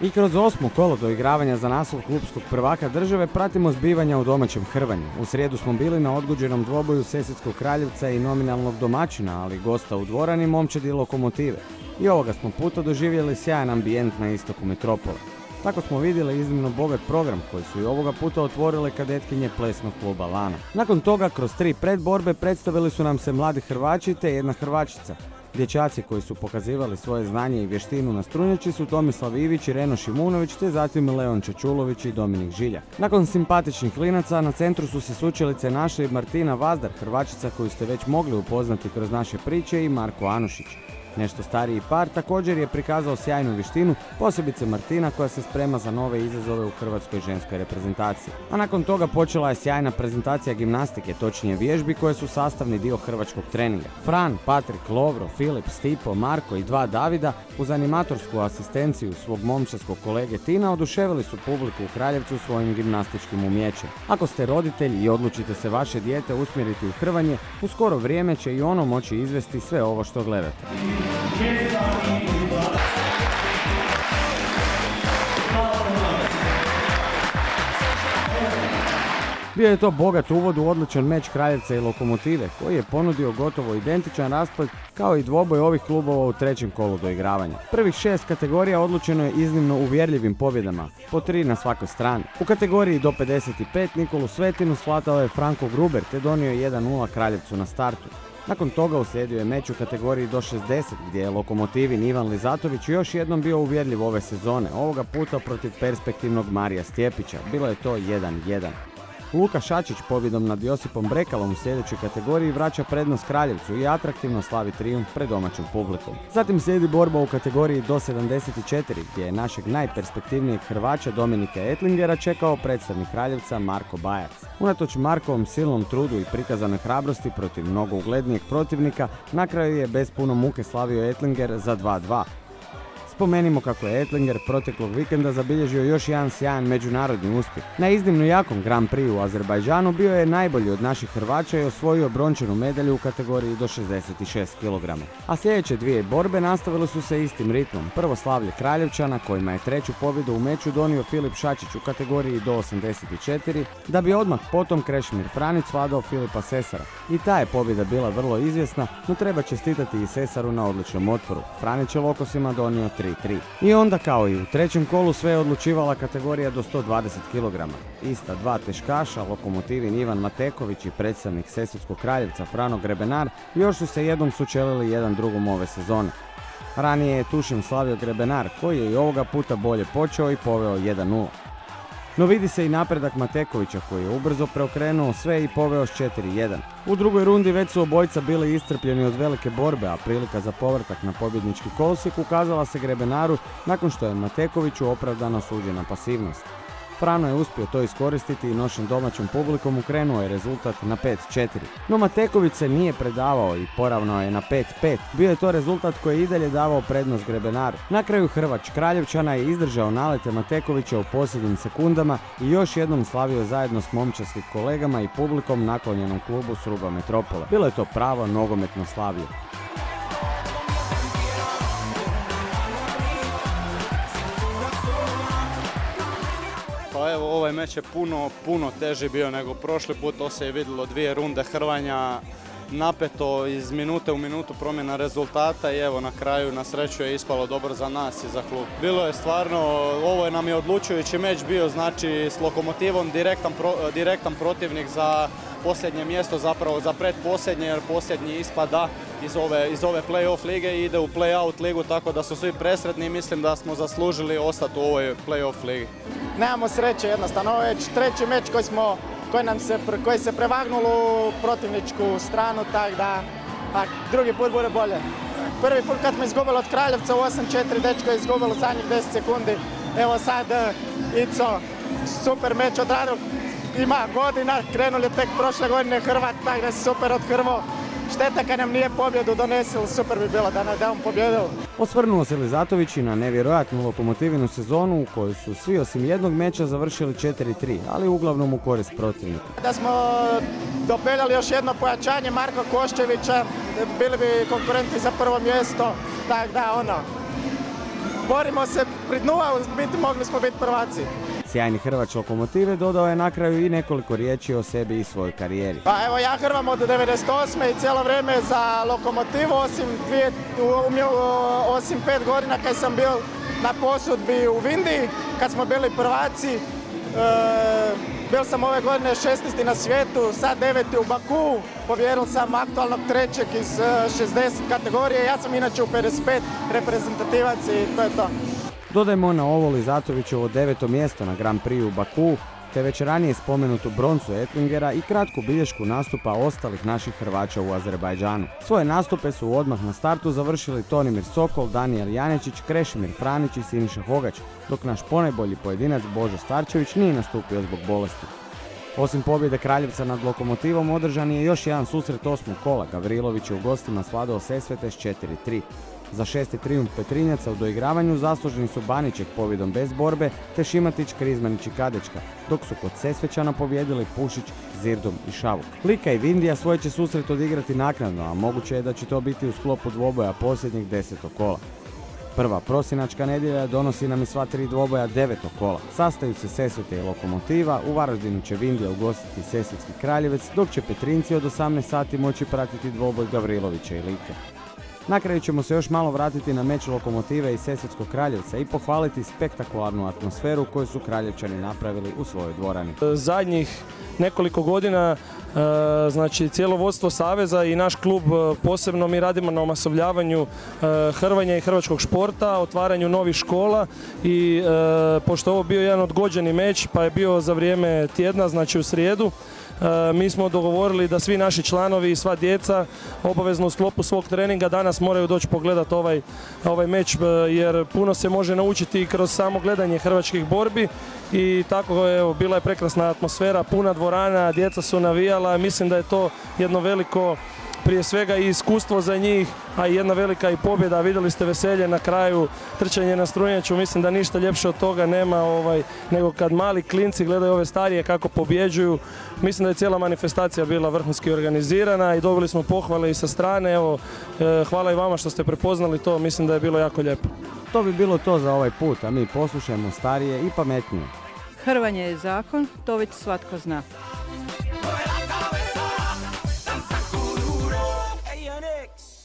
I kroz 8. kolo doigravanja za naslov klupskog prvaka države pratimo zbivanja u domaćem Hrvanju. U srijedu smo bili na odgođenom dvoboju Sesvetskog Kraljevca i nominalnog domaćina, ali gosta u dvorani Momčadi Lokomotive. I ovoga smo puta doživjeli sjajan ambijent na istoku metropole. Tako smo vidjeli iznimno bogat program koji su i ovoga puta otvorile kadetkinje plesnog kluba Lana. Nakon toga, kroz 3 predborbe predstavili su nam se mladi Hrvači te jedna Hrvačica. Dječaci koji su pokazivali svoje znanje i vještinu na strunjači su Tomislav Ivić i Reno Šimunović te zatim Leon Čečulović i Dominik Žiljak. Nakon simpatičnih klinaca na centru su se sučelice našli Martina Vazdar, Hrvačica koju ste već mogli upoznati kroz naše priče, i Marko Anušić. Nešto stariji par također je prikazao sjajnu vještinu, posebice Martina koja se sprema za nove izazove u hrvatskoj ženskoj reprezentaciji. A nakon toga počela je sjajna prezentacija gimnastike, točnije vježbi koje su sastavni dio hrvačkog treninga. Fran, Patrik, Lovro, Filip, Stipo, Marko i 2 Davida uz animatorsku asistenciju svog momčarskog kolege Tina oduševili su publiku u Kraljevcu svojim gimnastičkim umjećem. Ako ste roditelji i odlučite se vaše dijete usmjeriti u hrvanje, u skoro vrijeme će i ono moći izvesti sve ovo što gledate. Bio je to bogat uvod u odličan meč Kraljevca i Lokomotive, koji je ponudio gotovo identičan rasplet kao i dvoboj ovih klubova u 3. kolu doigravanja. Prvih 6 kategorija odlučeno je iznimno uvjerljivim pobjedama, po 3 na svakoj strani. U kategoriji do 55 Nikolu Svetinu slatao je Franko Gruber te donio 1-0 Kraljevcu na startu. Nakon toga uslijedio je meč u kategoriji do 60 gdje je Lokomotivin Ivan Lizatović još jednom bio uvjerljiv ove sezone, ovoga puta protiv perspektivnog Marija Stjepića. Bilo je to 1-1. Luka Šačić pobjedom nad Josipom Brekalom u sljedećoj kategoriji vraća prednost Kraljevcu i atraktivno slavi trijumf pred domaćom publikom. Zatim slijedi borba u kategoriji do 74 gdje je našeg najperspektivnijeg Hrvaća Dominika Etlingera čekao predstavnik Kraljevca Marko Bajac. Unatoč Markovom silnom trudu i prikazanoj hrabrosti protiv mnogo uglednijeg protivnika, na kraju je bez puno muke slavio Etlinger za 2-2. Spomenimo kako je Etlinger proteklog vikenda zabilježio još jedan sjajan međunarodni uspjeh. Na iznimno jakom Grand Prix u Azerbajdžanu bio je najbolji od naših Hrvaća i osvojio brončanu medalju u kategoriji do 66 kg. A sljedeće 2 borbe nastavile su se istim ritmom. Prvo slavlje Kraljevčana kojima je 3. pobjedu u meču donio Filip Šačić u kategoriji do 84, da bi odmah potom Krešimir Franić svladao Filipa Sesara. I ta je pobjeda bila vrlo izvjesna, no treba čestitati i Sesaru na odličnom otporu. Franić je Lokosima donio 3-3. I onda kao i u 3. kolu sve je odlučivala kategorija do 120 kg. Ista 2 teškaša, Lokomotivin Ivan Mateković i predstavnik Sesvetskog Kraljevca Frano Grebenar još su se jednom sučelili jedan drugom ove sezone. Ranije je tušim slavio Grebenar koji je i ovoga puta bolje počeo i poveo 1-0. No vidi se i napredak Matekovića koji je ubrzo preokrenuo sve i poveo s 4-1. U drugoj rundi već su obojica bili iscrpljeni od velike borbe, a prilika za povratak na pobjednički kolosijek ukazala se Grebenaru nakon što je Matekoviću opravdano suđena pasivnost. Frano je uspio to iskoristiti i nošen domaćom publikom ukrenuo je rezultat na 5-4. No Mateković se nije predavao i poravnao je na 5-5. Bio je to rezultat koji je i dalje davao prednost Grebenaru. Na kraju Hrvač Kraljevčana je izdržao nalete Matekovića u posljednjim sekundama i još jednom slavio zajedno s momčarskim kolegama i publikom naklonjenom klubu s ruba metropole. Bilo je to pravo nogometno slavlje. Pa evo, ovaj meč je puno teži bio nego prošli put, to se je vidjelo 2 runde hrvanja, napeto iz minute u minutu promjena rezultata i evo na kraju na sreću je ispalo dobro za nas i za klub. Bilo je stvarno, ovo nam je odlučujući meč bio, znači s Lokomotivom direktan protivnik za posljednje mjesto, zapravo za predposljednje jer posljednji ispada iz ove play-off lige i ide u play-out ligu, tako da su svi presretni i mislim da smo zaslužili ostati u ovoj play-off ligi. Nemamo sreće jednostavno, ovo je već 3. meč koji se prevagnulo u protivničku stranu, tako da drugi put bude bolje. Prvi put kad smo izgubili od Kraljevca u 8-4, dečko je izgubilo zadnjih 10 sekundi. Evo sad Ico, super meč odradio, ima godina, krenuli tek prošle godine Hrvat, tako da se super odhrvo. Šteta kad nam nije pobjedu donesilo, super bi bilo da on pobjedil. Osvrnuo se Lizatović i na nevjerojatnu Lokomotivinu sezonu u kojoj su svi osim jednog meča završili 4-3, ali uglavnom u korist protivnika. Da smo dopeljali još jedno pojačanje Marka Koščevića, bili bi konkurenti za prvo mjesto, tako da borimo se pri dnu, a mogli smo biti prvaci. Sjajni hrvač Lokomotive dodao je na kraju i nekoliko riječi o sebi i svojoj karijeri. Pa evo, ja hrvam od 98. i cijelo vrijeme za Lokomotivu, osim 5 godina kad sam bio na posudbi u Vindiji, kad smo bili prvaci. Bil sam ove godine 16. na svijetu, sad 9. u Baku, pobjedil sam aktualnog trećeg iz 60 kategorije, ja sam inače u 55 reprezentativac i to je to. Dodajmo na ovo Lizatovićevo 9. mjesto na Grand Prix u Baku, te već ranije spomenutu broncu Etlingera i kratku bilješku nastupa ostalih naših Hrvaća u Azerbajdžanu. Svoje nastupe su odmah na startu završili Tonimir Sokol, Danijel Janečić, Krešimir Franić i Siniša Hogač, dok naš ponajbolji pojedinac Božo Starčević nije nastupio zbog bolesti. Osim pobjede Kraljevca nad Lokomotivom, održan je još jedan susret 8. kola. Gavrilović je u gostima svladao Sesvete s 4-3. Za 6. trijumf Petrinjaca u doigravanju zasluženi su Banićek pobjedom bez borbe, te Šimatić, Krizmanić i Kadečka, dok su kod Sesvećana pobjedili Pušić, Zirdom i Šavuk. Lika i Vindija svoj će susret odigrati naknadno, a moguće je da će to biti u sklopu dvoboja posljednjeg 10. kola. Prva prosinačka nedjelja donosi nam i sva 3 dvoboja 9. kola. Sastaju se Sesvete i Lokomotiva, u Varaždinu će Vindija ugostiti Sesvetski Kraljevec, dok će Petrinci od 18 sati moći pratiti dvoboj Gavrilovića i Like. Na kraju ćemo se još malo vratiti na meč Lokomotive i Sesvetskog Kraljevca i pohvaliti spektakularnu atmosferu koju su Kraljevčani napravili u svojoj dvorani. Zadnjih nekoliko godina znači cijelo vodstvo Saveza i naš klub posebno mi radimo na omasovljavanju hrvanja i hrvačkog športa, otvaranju novih škola i pošto ovo bio jedan odgođeni meč pa je bio za vrijeme tjedna, znači u srijedu, mi smo dogovorili da svi naši članovi i sva djeca obavezno u sklopu svog treninga danas moraju doći pogledati ovaj meč jer puno se može naučiti kroz samo gledanje hrvačkih borbi i tako evo, bila je prekrasna atmosfera, puna dvorana, djeca su navijala, mislim da je to jedno veliko prije svega i iskustvo za njih, a i jedna velika i pobjeda. Vidjeli ste veselje na kraju, trčanje na strunjaču, mislim da ništa ljepše od toga nema nego kad mali klinci gledaju ove starije kako pobjeđuju. Mislim da je cijela manifestacija bila vrhunski organizirana i dobili smo pohvale i sa strane. Evo, hvala i vama što ste prepoznali to, mislim da je bilo jako lijepo. To bi bilo to za ovaj put, a mi poslušajmo starije i pametnije. Hrvanje je zakon, to već svatko zna. Next.